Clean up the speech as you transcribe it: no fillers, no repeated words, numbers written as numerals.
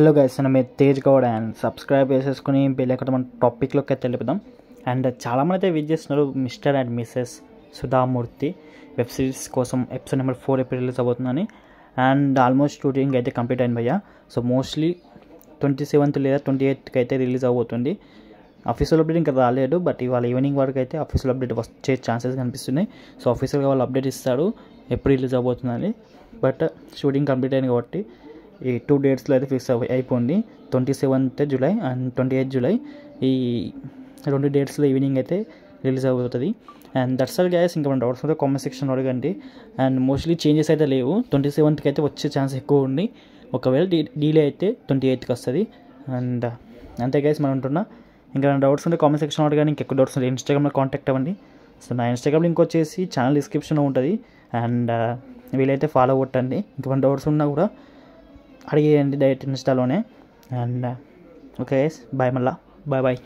Hello guys, నేను Tej Goud and subscribe చేసేసుకుని bell icon మన టాపిక్లోకి అయితే వెళ్ళిపోదాం. అండ్ చాలామంది అయితే వెయిట్ చేస్తున్నారు Mr and Mrs Sudha Murty web series కోసం ఎపిసోడ్ నెంబర్ 4 ఎప్పుడు రిలీజ్ అవుతుందని. అండ్ ఆల్మోస్ట్ షూటింగ్ అయితే కంప్లీట్ అయింది భయ్య. సో మోస్ట్లీ 27th లేదా 28th అయితే రిలీజ్ అవబోతుంది. అఫీషియల్ అప్డేట్ ఇంకా రాలేదు, బట్ ఇవాళ ఈవినింగ్ వరకు అయితే అఫీషియల్ అప్డేట్ వచ్చే ఛాన్సెస్ కనిపిస్తున్నాయి. సో అఫీషియల్గా వాళ్ళు అప్డేట్ ఇస్తాడు ఎప్పుడు రిలీజ్ అవబోతుందని. బట్ షూటింగ్ కంప్లీట్ అయింది కాబట్టి ఈ 2 డేట్స్లో అయితే ఫిక్స్ అయిపోయింది. 27th July and 28th July ఈ 2 డేట్స్లో ఈవినింగ్ అయితే రిలీజ్ అవుతుంది. And that's all guys. ఇంకా మన డౌట్స్ అయితే కామెంట్ సెక్షన్ అడగండి. అండ్ మోస్ట్లీ చేంజెస్ అయితే లేవు. 27th అయితే వచ్చే ఛాన్స్ ఎక్కువ ఉంది. ఒకవేళ డీలే అయితే 28th వస్తుంది. అండ్ అంతే గైస్ మనం ఉంటున్నా. ఇంకా నా డౌట్స్ ఉంటే కామెంట్ సెక్షన్ అడగండి. ఇంకెక్కువ డౌట్స్ ఉంటే ఇన్స్టాగ్రామ్లో కాంటాక్ట్ అవ్వండి. సో నా ఇన్స్టాగ్రామ్ లింక్ వచ్చేసి ఛానల్ డిస్క్రిప్షన్లో ఉంటుంది. అండ్ వీలైతే ఫాలో కొట్టండి. ఇంకేమైనా డౌట్స్ ఉన్నా కూడా అడిగేయండి డైరెక్ట్ ఇన్స్టాలోనే. And okay guys, bye. మళ్ళా బాయ్.